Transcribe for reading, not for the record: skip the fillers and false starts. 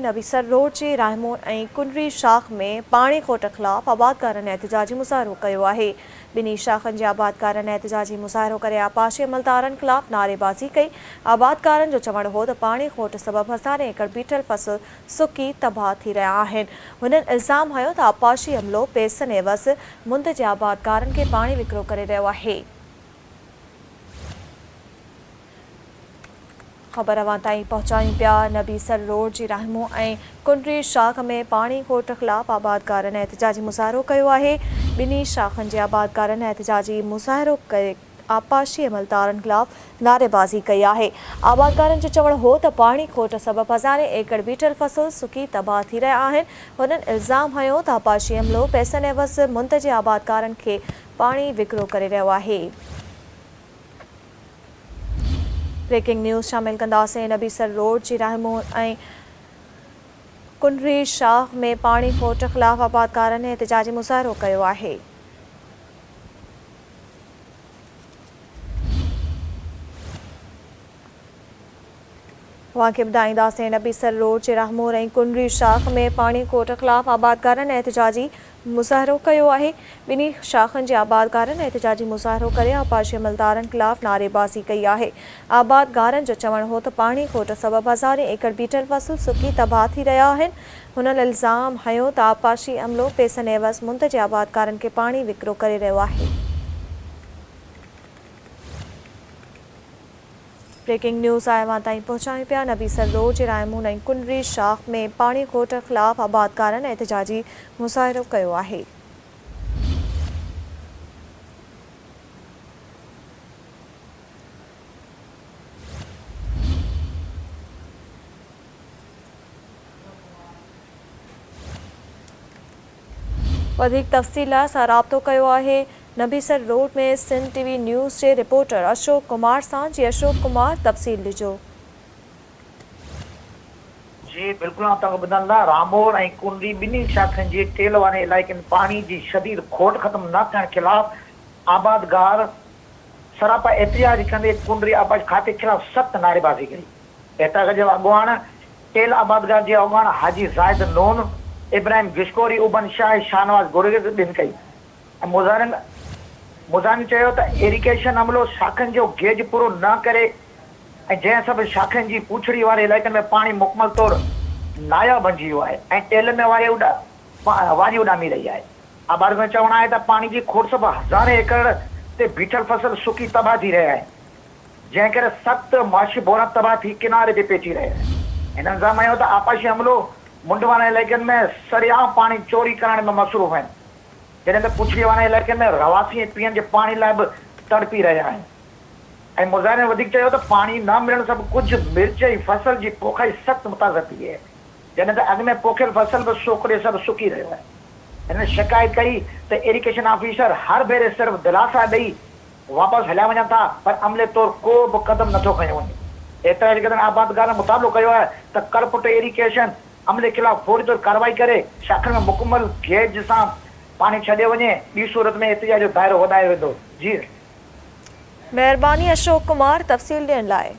नबीसर road जे रायमोन ऐं कुंडरी शाख में पाणी खोट ख़िलाफ़ आबादकारनि एहतिजाजी मुज़ाहिरो कयो आहे। ॿिन्ही शाखनि जे आबादकारनि एहतिजाजी मुज़ाहिरो करे आपाशी अमलदारनि ख़िलाफ़ नारेबाज़ी कई। आबादकारनि जो चवणु हो त पाणी खोट सबबि हज़ारें एकड़ बीठल फसल सुकी तबाह थी रहिया आहिनि। हुननि इल्ज़ाम हयो त आपाशी अमलो पैसनि एवज़ मुंद जे आबादकारनि खे पाणी विकिरो करे रहियो आहे। ख़बर अवां ताईं पहुचायूं पिया। नबीसर रोड जी राहमो ऐं कुंडरी शाख में पाणी खोट ख़िलाफ़ आबादकारनि एहतिजाजी मुज़ाहिरो कयो आहे। ॿिन्ही शाखनि जे आबादकारनि एहतिजाजी मुज़ाहिरो करे आपाशी अमलदारनि ख़िलाफ़ नारेबाज़ी कई आहे। आबादकारनि जो चवणु हो त पाणी खोट सबबि हज़ारें एकड़ बीठल फसल सुकी तबाह थी रहिया आहिनि। हुननि इल्ज़ाम हयो त आपाशी अमलो पैसनि एवज़ मुंद जे आबादकारनि खे पाणी विकिरो करे रहियो आहे। ब्रेकिंग न्यूज़ शामिल कंदासीं। नबीसर रोड जी राहमो ऐं कुंडरी शाख में पाणी खोट ख़िलाफ़ आबादकारनि एहतिजाजी मुज़ाहिरो कयो आहे। वाक़िअ ॿुधाईंदासीं। नबीसर रोड जे राहमो ऐं कुंडरी शाख में पाणी खोट ख़िलाफ़ आबादकारनि एहतिजाजी मुज़ाहिरो कयो आहे। ॿिन्ही शाखनि जे आबादकारनि एहतिजाजी मुज़ाहिरो करे आपाशी अमलदारनि ख़िलाफ़ नारेबाज़ी कई आहे। आबादकारनि जो चवणु हो त पाणी खोट सबबि हज़ारें एकड़ बीठल फसल सुकी तबाह थी रहिया आहिनि। हुननि इल्ज़ाम हयो त आपाशी अमलो पैसनि एवज़ मुंद जे आबादकारनि खे पाणी विकिरो करे रहियो आहे। ब्रेकिंग न्यूज़ अवां ताईं पहुचायूं पिया। नबीसर रोड जे रायमून ऐं कुंडरी शाख में पाणी खोट ख़िलाफ़ आबादकारनि एहतिजाजी मुज़ाहिरो कयो आहे। वधीक तफ़सील लाइ असां राब्तो कयो आहे नबीसर रोड में सिंध टीवी न्यूज़ जे रिपोर्टर अशोक कुमार सां। जी अशोक कुमार, तफ़सील ॾिजो। जी बिल्कुल ॿुधंदा। रामोर ऐं कुंडरी ॿिन्ही शाखनि जे टेल वारे इलाइक़नि में पाणी जी शदीद खोट ख़त्म न थियण ख़िलाफ़ आबादगार सरापा एहतिजाज कंदे कुंडरी आबाद खाते ख़िलाफ़ सख़्त नारेबाज़ी कई। एहतिजाज जो अॻुवाण टेल आबादगार जे अॻुवाण हाजी ज़ाहिद नून, इब्राहिम गिशकोरी, उबन शाह, शाहनवाज़ गुरगिज़ ॾिन कई। मुज़ाहिरनि चयो त इरिगेशन अमलो शाखनि जो गेज पूरो न करे ऐं जंहिं सभु शाखनि जी पुछड़ी वारे इलाइक़नि में पाणी मुकमल तौरु नायाब बणिजी वियो आहे ऐं टेल में वारी उॾामी रही आहे। आबादगार जो चवणु आहे त पाणी जी खोट सबबि हज़ारें एकड़ ते बीठल फसल सुकी तबाह थी रही आहे, जंहिं करे सख़्त माशी बोरा तबाह थी किनारे ते पइजी रहिया आहिनि। हिन इल्ज़ाम हयो त आपाशी अमलो मुंड वारे इलाइक़नि में सरियाम पाणी चोरी करण में मसरूफ़ आहिनि, जॾहिं त पुछड़ी वारे इलाइक़नि में रवासी ऐं पीअण जे पाणी लाइ बि तड़पी रहिया आहिनि। ऐं मुज़ाहिरनि वधीक चयो त पाणी न मिलण सबबि कुझु मिर्च जी फसल जी पोखाई सख़्त मुताज़ थी आहे, जॾहिं त अॻु में पोखियल फसल बि सोकड़े सभु सुकी रहियो आहे। हिन शिकायत कई त इरिगेशन ऑफिसर हर भेरे सिर्फ़ु दिलासा ॾेई वापसि हलिया वञनि था, पर अमले तौरु को बि क़दम नथो खयो वञे। एतिरा आबादगार मुताबिक़ कयो आहे त करपुट इरिगेशन अमले ख़िलाफ़ फौरी तौरु कार्रवाई करे शाखनि में मुकमल गेज सां पाणी छॾे वञे। ॿी सूरत में एहतिजाज जो दाइरो वधायो वेंदो। जी महिरबानी अशोक कुमार, तफ़सील ॾियण लाइ।